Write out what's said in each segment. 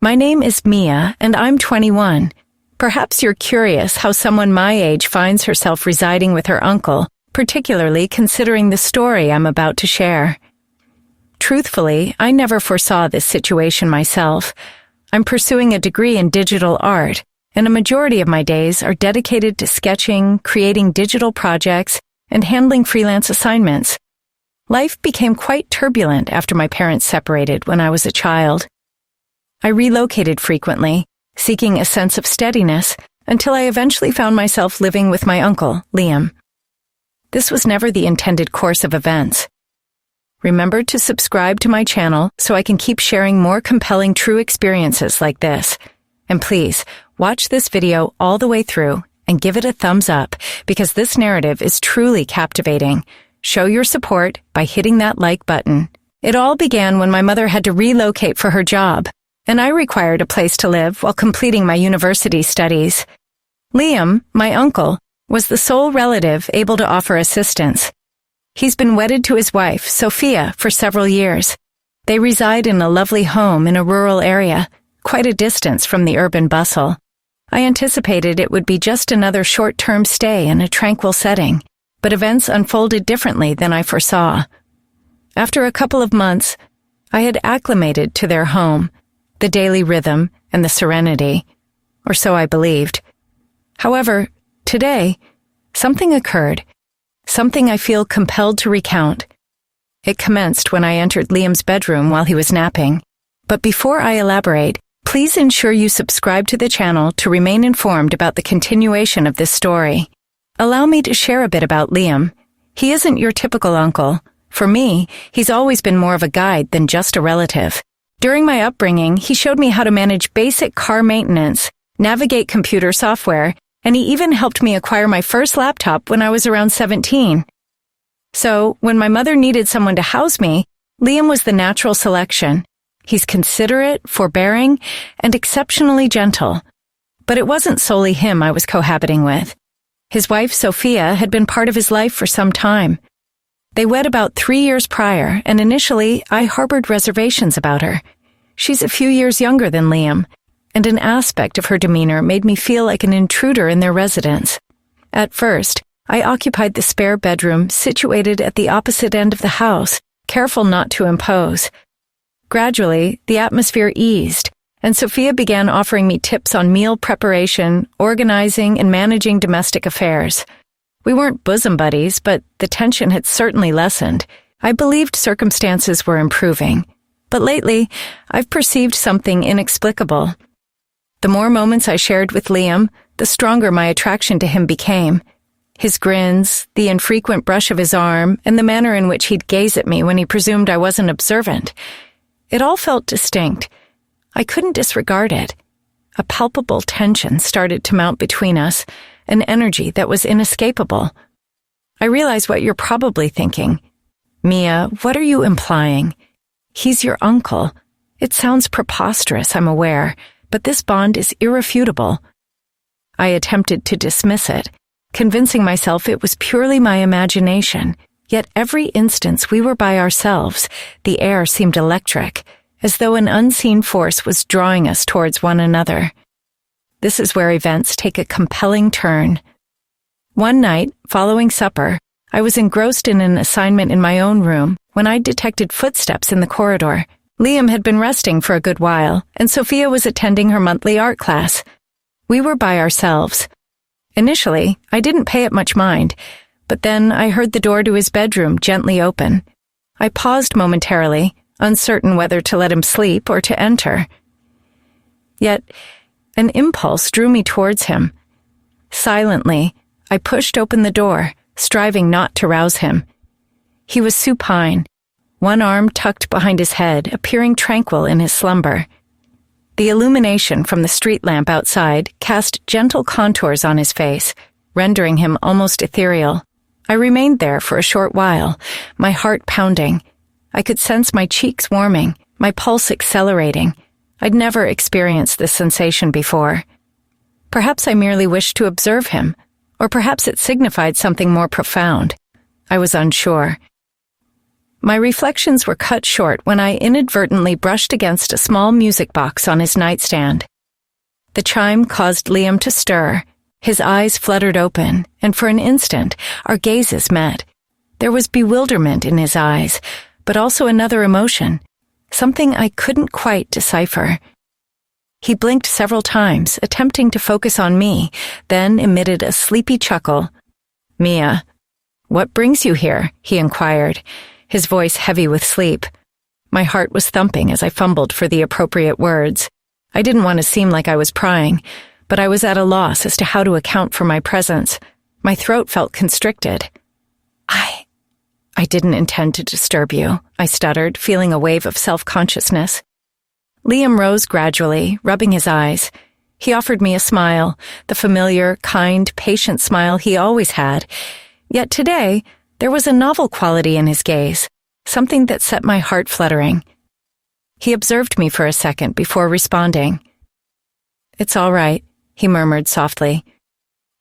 My name is Mia, and I'm 21. Perhaps you're curious how someone my age finds herself residing with her uncle, particularly considering the story I'm about to share. Truthfully, I never foresaw this situation myself. I'm pursuing a degree in digital art, and a majority of my days are dedicated to sketching, creating digital projects, and handling freelance assignments. Life became quite turbulent after my parents separated when I was a child. I relocated frequently, seeking a sense of steadiness, until I eventually found myself living with my uncle, Liam. This was never the intended course of events. Remember to subscribe to my channel so I can keep sharing more compelling true experiences like this. And please, watch this video all the way through and give it a thumbs up because this narrative is truly captivating. Show your support by hitting that like button. It all began when my mother had to relocate for her job, and I required a place to live while completing my university studies. Liam, my uncle, was the sole relative able to offer assistance. He's been wedded to his wife, Sophia, for several years. They reside in a lovely home in a rural area, quite a distance from the urban bustle. I anticipated it would be just another short-term stay in a tranquil setting, but events unfolded differently than I foresaw. After a couple of months, I had acclimated to their home, the daily rhythm and the serenity, or so I believed. However, today, something occurred, something I feel compelled to recount. It commenced when I entered Liam's bedroom while he was napping. But before I elaborate, please ensure you subscribe to the channel to remain informed about the continuation of this story. Allow me to share a bit about Liam. He isn't your typical uncle. For me, he's always been more of a guide than just a relative. During my upbringing, he showed me how to manage basic car maintenance, navigate computer software, and he even helped me acquire my first laptop when I was around 17. So, when my mother needed someone to house me, Liam was the natural selection. He's considerate, forbearing, and exceptionally gentle. But it wasn't solely him I was cohabiting with. His wife, Sophia, had been part of his life for some time. They wed about 3 years prior, and initially, I harbored reservations about her. She's a few years younger than Liam, and an aspect of her demeanor made me feel like an intruder in their residence. At first, I occupied the spare bedroom situated at the opposite end of the house, careful not to impose. Gradually, the atmosphere eased, and Sophia began offering me tips on meal preparation, organizing, and managing domestic affairs. We weren't bosom buddies, but the tension had certainly lessened. I believed circumstances were improving. But lately, I've perceived something inexplicable. The more moments I shared with Liam, the stronger my attraction to him became. His grins, the infrequent brush of his arm, and the manner in which he'd gaze at me when he presumed I wasn't observant. It all felt distinct. I couldn't disregard it. A palpable tension started to mount between us, an energy that was inescapable. I realize what you're probably thinking. Mia, what are you implying? He's your uncle. It sounds preposterous, I'm aware, but this bond is irrefutable. I attempted to dismiss it, convincing myself it was purely my imagination, yet every instance we were by ourselves, the air seemed electric, as though an unseen force was drawing us towards one another. This is where events take a compelling turn. One night, following supper, I was engrossed in an assignment in my own room when I detected footsteps in the corridor. Liam had been resting for a good while, and Sophia was attending her monthly art class. We were by ourselves. Initially, I didn't pay it much mind, but then I heard the door to his bedroom gently open. I paused momentarily, uncertain whether to let him sleep or to enter. Yet, an impulse drew me towards him. Silently, I pushed open the door, striving not to rouse him. He was supine, one arm tucked behind his head, appearing tranquil in his slumber. The illumination from the street lamp outside cast gentle contours on his face, rendering him almost ethereal. I remained there for a short while, my heart pounding. I could sense my cheeks warming, my pulse accelerating. I'd never experienced this sensation before. Perhaps I merely wished to observe him, or perhaps it signified something more profound. I was unsure. My reflections were cut short when I inadvertently brushed against a small music box on his nightstand. The chime caused Liam to stir. His eyes fluttered open, and for an instant, our gazes met. There was bewilderment in his eyes, but also another emotion, something I couldn't quite decipher. He blinked several times, attempting to focus on me, then emitted a sleepy chuckle. "Mia, what brings you here?" he inquired, his voice heavy with sleep. My heart was thumping as I fumbled for the appropriate words. I didn't want to seem like I was prying, but I was at a loss as to how to account for my presence. My throat felt constricted. I didn't intend to disturb you," I stuttered, feeling a wave of self-consciousness. Liam rose gradually, rubbing his eyes. He offered me a smile, the familiar, kind, patient smile he always had. Yet today, there was a novel quality in his gaze, something that set my heart fluttering. He observed me for a second before responding. "It's all right," he murmured softly.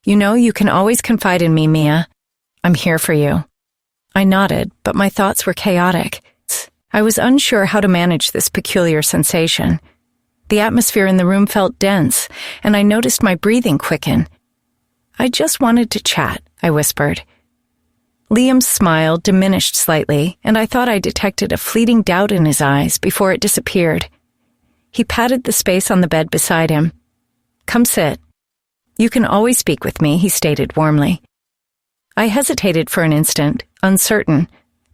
"You know you can always confide in me, Mia. I'm here for you." I nodded, but my thoughts were chaotic. I was unsure how to manage this peculiar sensation. The atmosphere in the room felt dense, and I noticed my breathing quicken. "I just wanted to chat," I whispered. Liam's smile diminished slightly, and I thought I detected a fleeting doubt in his eyes before it disappeared. He patted the space on the bed beside him. "Come sit. You can always speak with me," he stated warmly. I hesitated for an instant, uncertain,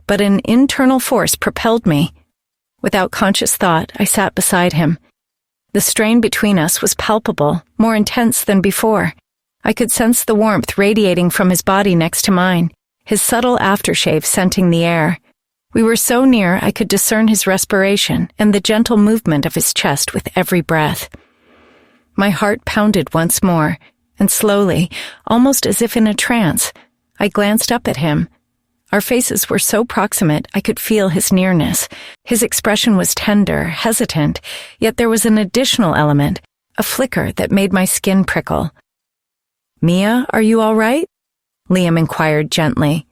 but an internal force propelled me. Without conscious thought, I sat beside him. The strain between us was palpable, more intense than before. I could sense the warmth radiating from his body next to mine, his subtle aftershave scenting the air. We were so near I could discern his respiration and the gentle movement of his chest with every breath. My heart pounded once more, and slowly, almost as if in a trance, I glanced up at him. Our faces were so proximate I could feel his nearness. His expression was tender, hesitant, yet there was an additional element, a flicker that made my skin prickle. "Mia, are you all right?" Liam inquired gently.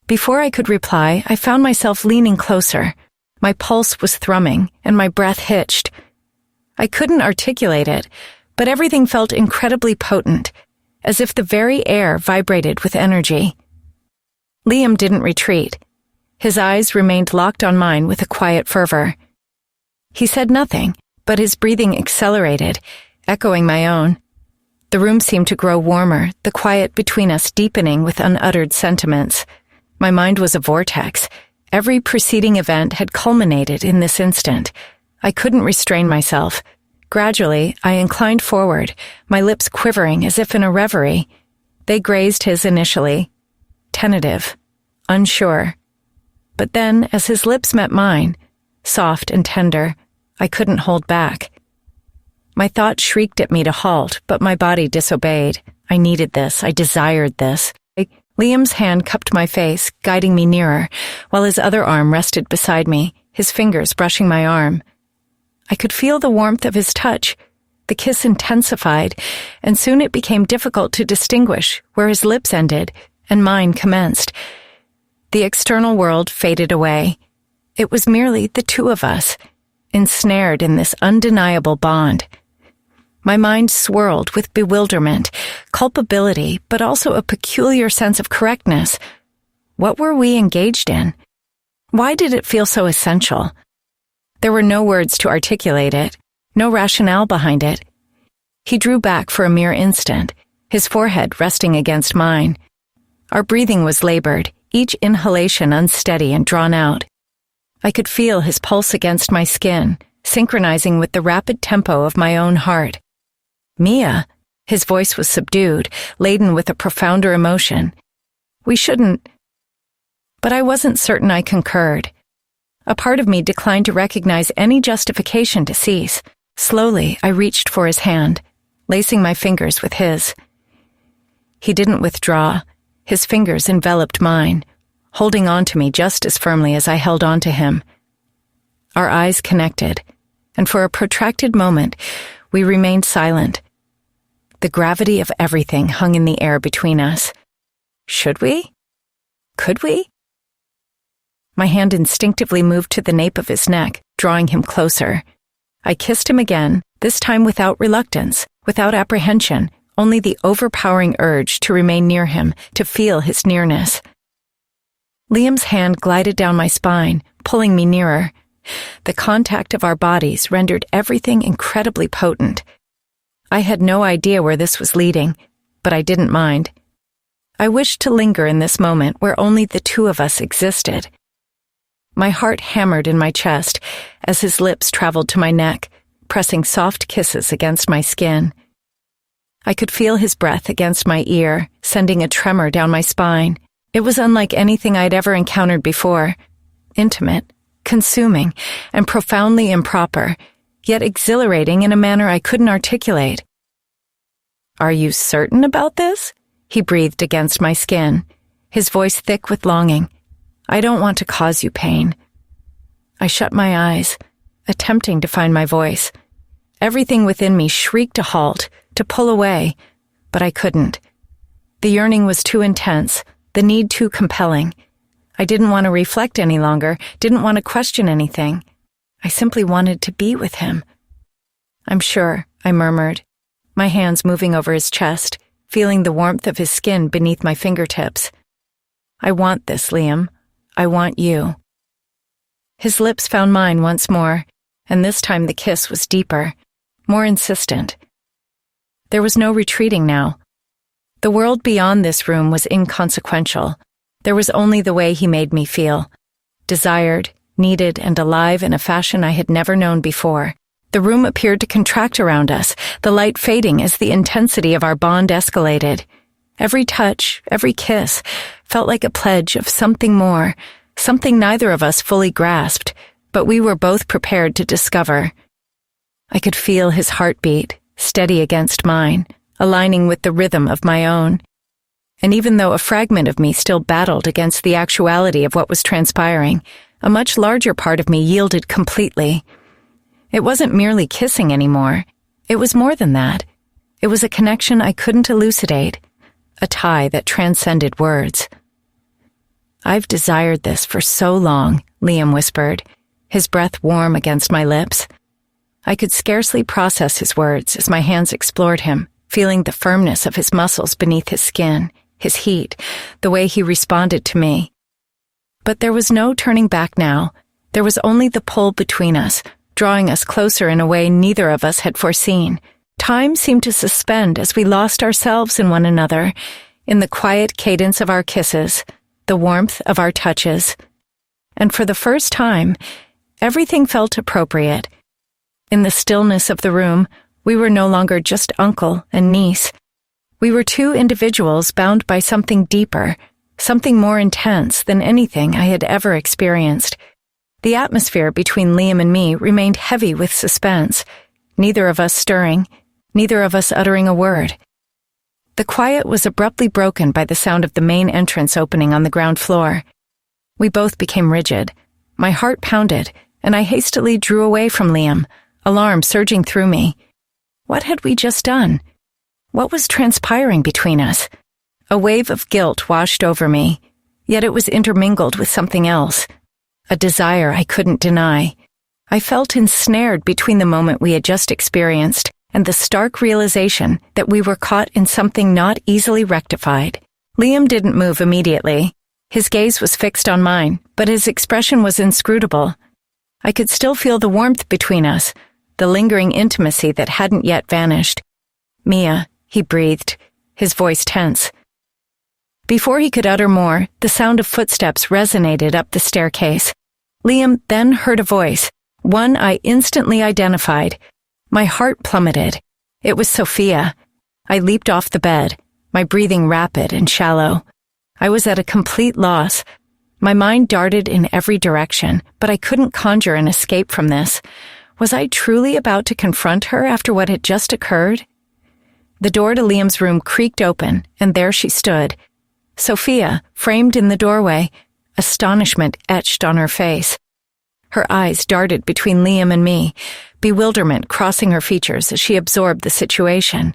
Before I could reply, I found myself leaning closer. My pulse was thrumming, and my breath hitched. I couldn't articulate it, but everything felt incredibly potent, as if the very air vibrated with energy. Liam didn't retreat. His eyes remained locked on mine with a quiet fervor. He said nothing, but his breathing accelerated, echoing my own. The room seemed to grow warmer, the quiet between us deepening with unuttered sentiments. My mind was a vortex. Every preceding event had culminated in this instant. I couldn't restrain myself. Gradually, I inclined forward, my lips quivering as if in a reverie. They grazed his initially, tentative, unsure. But then, as his lips met mine, soft and tender, I couldn't hold back. My thoughts shrieked at me to halt, but my body disobeyed. I needed this. I desired this. Liam's hand cupped my face, guiding me nearer, while his other arm rested beside me, his fingers brushing my arm. I could feel the warmth of his touch. The kiss intensified, and soon it became difficult to distinguish where his lips ended and mine commenced. The external world faded away. It was merely the two of us, ensnared in this undeniable bond. My mind swirled with bewilderment, culpability, but also a peculiar sense of correctness. What were we engaged in? Why did it feel so essential? There were no words to articulate it, no rationale behind it. He drew back for a mere instant, his forehead resting against mine. Our breathing was labored, each inhalation unsteady and drawn out. I could feel his pulse against my skin, synchronizing with the rapid tempo of my own heart. "Mia," his voice was subdued, laden with a profounder emotion. "We shouldn't—" But I wasn't certain I concurred. A part of me declined to recognize any justification to cease. Slowly, I reached for his hand, lacing my fingers with his. He didn't withdraw. His fingers enveloped mine, holding on to me just as firmly as I held on to him. Our eyes connected, and for a protracted moment, we remained silent. The gravity of everything hung in the air between us. Should we? Could we? My hand instinctively moved to the nape of his neck, drawing him closer. I kissed him again, this time without reluctance, without apprehension, only the overpowering urge to remain near him, to feel his nearness. Liam's hand glided down my spine, pulling me nearer. The contact of our bodies rendered everything incredibly potent. I had no idea where this was leading, but I didn't mind. I wished to linger in this moment where only the two of us existed. My heart hammered in my chest as his lips traveled to my neck, pressing soft kisses against my skin. I could feel his breath against my ear, sending a tremor down my spine. It was unlike anything I'd ever encountered before. Intimate, consuming, and profoundly improper, yet exhilarating in a manner I couldn't articulate. "Are you certain about this?" he breathed against my skin, his voice thick with longing. "I don't want to cause you pain." I shut my eyes, attempting to find my voice. Everything within me shrieked to halt, to pull away, but I couldn't. The yearning was too intense, the need too compelling. I didn't want to reflect any longer, didn't want to question anything. I simply wanted to be with him. "I'm sure," I murmured, my hands moving over his chest, feeling the warmth of his skin beneath my fingertips. "I want this, Liam. I want you." His lips found mine once more, and this time the kiss was deeper, more insistent. There was no retreating now. The world beyond this room was inconsequential. There was only the way he made me feel. Desired, needed, and alive in a fashion I had never known before. The room appeared to contract around us, the light fading as the intensity of our bond escalated. Every touch, every kiss, felt like a pledge of something more, something neither of us fully grasped, but we were both prepared to discover. I could feel his heartbeat, steady against mine, aligning with the rhythm of my own. And even though a fragment of me still battled against the actuality of what was transpiring, a much larger part of me yielded completely. It wasn't merely kissing anymore. It was more than that. It was a connection I couldn't elucidate, a tie that transcended words. "I've desired this for so long," Liam whispered, his breath warm against my lips. I could scarcely process his words as my hands explored him, feeling the firmness of his muscles beneath his skin, his heat, the way he responded to me. But there was no turning back now. There was only the pull between us, drawing us closer in a way neither of us had foreseen. Time seemed to suspend as we lost ourselves in one another, in the quiet cadence of our kisses, the warmth of our touches. And for the first time, everything felt appropriate. In the stillness of the room, we were no longer just uncle and niece. We were two individuals bound by something deeper, something more intense than anything I had ever experienced. The atmosphere between Liam and me remained heavy with suspense, neither of us stirring, neither of us uttering a word. The quiet was abruptly broken by the sound of the main entrance opening on the ground floor. We both became rigid. My heart pounded, and I hastily drew away from Liam, alarm surging through me. What had we just done? What was transpiring between us? A wave of guilt washed over me, yet it was intermingled with something else, a desire I couldn't deny. I felt ensnared between the moment we had just experienced and the stark realization that we were caught in something not easily rectified. Liam didn't move immediately. His gaze was fixed on mine, but his expression was inscrutable. I could still feel the warmth between us, the lingering intimacy that hadn't yet vanished. "Mia," he breathed, his voice tense. Before he could utter more, the sound of footsteps resonated up the staircase. Liam then heard a voice, one I instantly identified. My heart plummeted. It was Sophia. I leaped off the bed, my breathing rapid and shallow. I was at a complete loss. My mind darted in every direction, but I couldn't conjure an escape from this. Was I truly about to confront her after what had just occurred? The door to Liam's room creaked open, and there she stood. Sophia, framed in the doorway, astonishment etched on her face. Her eyes darted between Liam and me, bewilderment crossing her features as she absorbed the situation.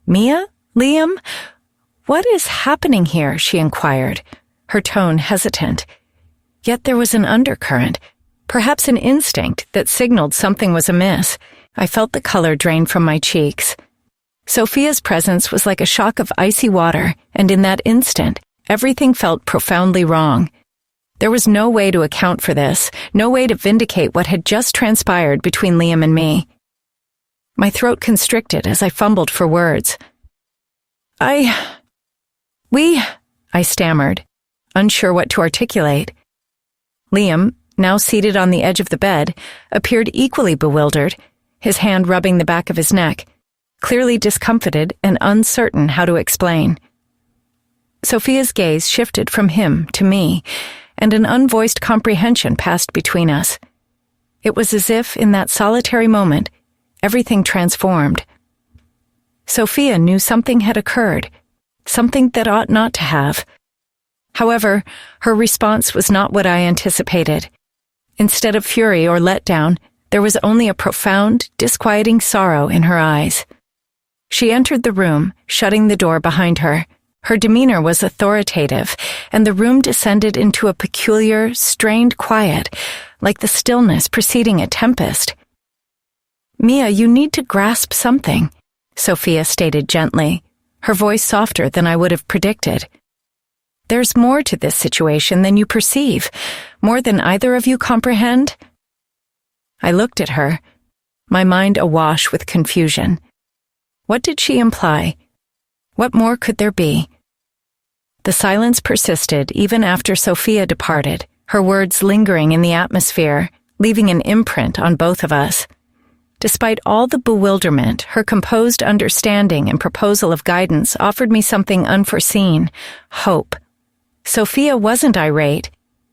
"Mia? Liam? What is happening here?" she inquired, her tone hesitant. Yet there was an undercurrent, perhaps an instinct that signaled something was amiss. I felt the color drain from my cheeks. Sophia's presence was like a shock of icy water, and in that instant, everything felt profoundly wrong. There was no way to account for this, no way to vindicate what had just transpired between Liam and me. My throat constricted as I fumbled for words. I stammered, unsure what to articulate. Liam, now seated on the edge of the bed, appeared equally bewildered, his hand rubbing the back of his neck, clearly discomfited and uncertain how to explain. Sophia's gaze shifted from him to me, and an unvoiced comprehension passed between us. It was as if, in that solitary moment, everything transformed. Sophia knew something had occurred, something that ought not to have. However, her response was not what I anticipated. Instead of fury or letdown, there was only a profound, disquieting sorrow in her eyes. She entered the room, shutting the door behind her. Her demeanor was authoritative, and the room descended into a peculiar, strained quiet, like the stillness preceding a tempest. "Mia, you need to grasp something," Sophia stated gently, her voice softer than I would have predicted. "There's more to this situation than you perceive, more than either of you comprehend." I looked at her, my mind awash with confusion. What did she imply? What more could there be? The silence persisted even after Sophia departed, her words lingering in the atmosphere, leaving an imprint on both of us. Despite all the bewilderment, her composed understanding and proposal of guidance offered me something unforeseen: hope. Sophia wasn't irate.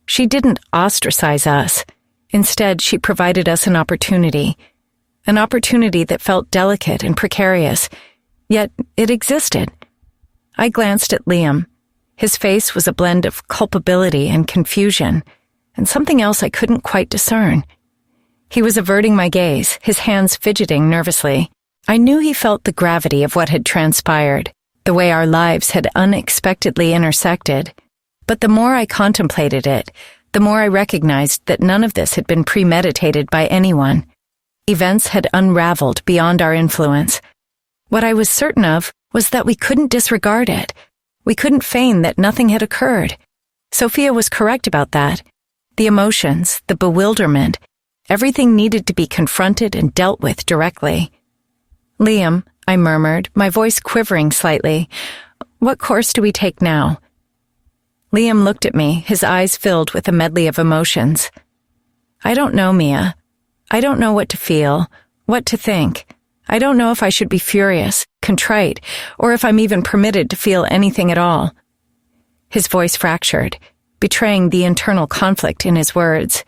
She didn't ostracize us. Instead, she provided us an opportunity that felt delicate and precarious, yet it existed. I glanced at Liam. His face was a blend of culpability and confusion, and something else I couldn't quite discern. He was averting my gaze, his hands fidgeting nervously. I knew he felt the gravity of what had transpired, the way our lives had unexpectedly intersected. But the more I contemplated it, the more I recognized that none of this had been premeditated by anyone. Events had unraveled beyond our influence. What I was certain of was that we couldn't disregard it. We couldn't feign that nothing had occurred. Sophia was correct about that. The emotions, the bewilderment, everything needed to be confronted and dealt with directly. "Liam," I murmured, my voice quivering slightly, "what course do we take now?" Liam looked at me, his eyes filled with a medley of emotions. "I don't know, Mia. I don't know what to feel, what to think. I don't know if I should be furious, contrite, or if I'm even permitted to feel anything at all." His voice fractured, betraying the internal conflict in his words.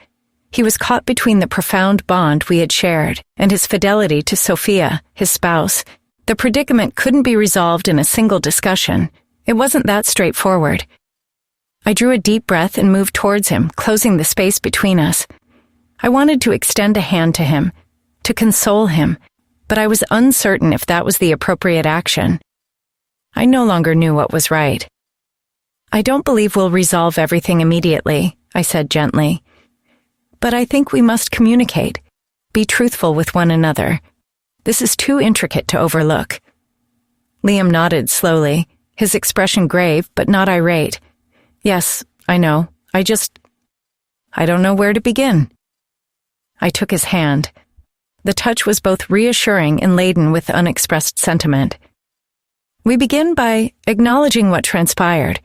He was caught between the profound bond we had shared and his fidelity to Sophia, his spouse. The predicament couldn't be resolved in a single discussion. It wasn't that straightforward. I drew a deep breath and moved towards him, closing the space between us. I wanted to extend a hand to him, to console him, but I was uncertain if that was the appropriate action. I no longer knew what was right. "I don't believe we'll resolve everything immediately," I said gently. "But I think we must communicate, be truthful with one another. This is too intricate to overlook." Liam nodded slowly, his expression grave but not irate. "Yes, I know. I don't know where to begin." I took his hand. The touch was both reassuring and laden with unexpressed sentiment. "We begin by acknowledging what transpired,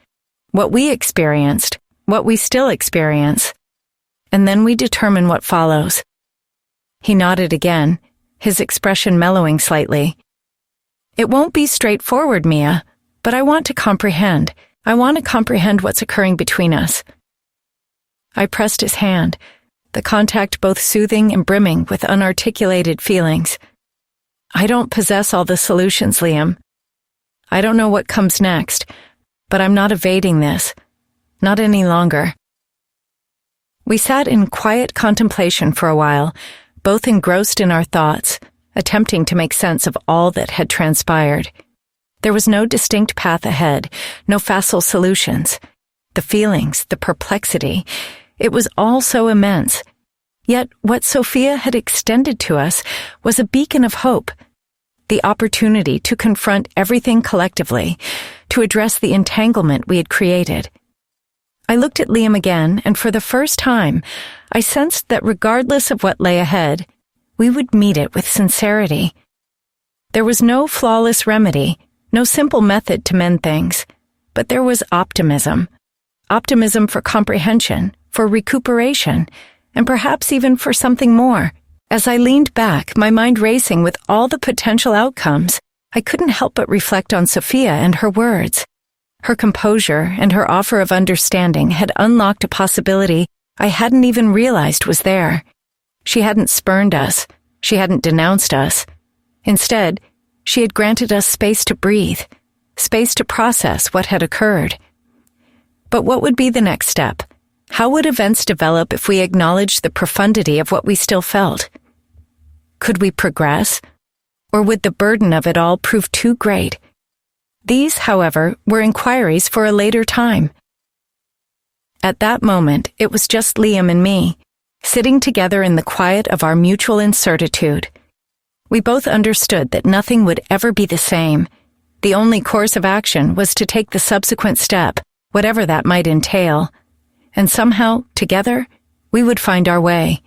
what we experienced, what we still experience, and then we determine what follows." He nodded again, his expression mellowing slightly. "It won't be straightforward, Mia, but I want to comprehend. I want to comprehend what's occurring between us." I pressed his hand, the contact both soothing and brimming with unarticulated feelings. "I don't possess all the solutions, Liam. I don't know what comes next, but I'm not evading this. Not any longer." We sat in quiet contemplation for a while, both engrossed in our thoughts, attempting to make sense of all that had transpired. There was no distinct path ahead, no facile solutions. The feelings, the perplexity, It was all so immense. Yet what Sophia had extended to us was a beacon of hope, the opportunity to confront everything collectively, to address the entanglement we had created. I looked at Liam again, and for the first time, I sensed that regardless of what lay ahead, we would meet it with sincerity. There was no flawless remedy, no simple method to mend things, but there was optimism. Optimism for comprehension, for recuperation, and perhaps even for something more. As I leaned back, my mind racing with all the potential outcomes, I couldn't help but reflect on Sophia and her words. Her composure and her offer of understanding had unlocked a possibility I hadn't even realized was there. She hadn't spurned us. She hadn't denounced us. Instead, she had granted us space to breathe, space to process what had occurred. But what would be the next step? How would events develop if we acknowledged the profundity of what we still felt? Could we progress? Or would the burden of it all prove too great? These, however, were inquiries for a later time. At that moment, it was just Liam and me, sitting together in the quiet of our mutual incertitude. We both understood that nothing would ever be the same. The only course of action was to take the subsequent step, whatever that might entail. And somehow, together, we would find our way.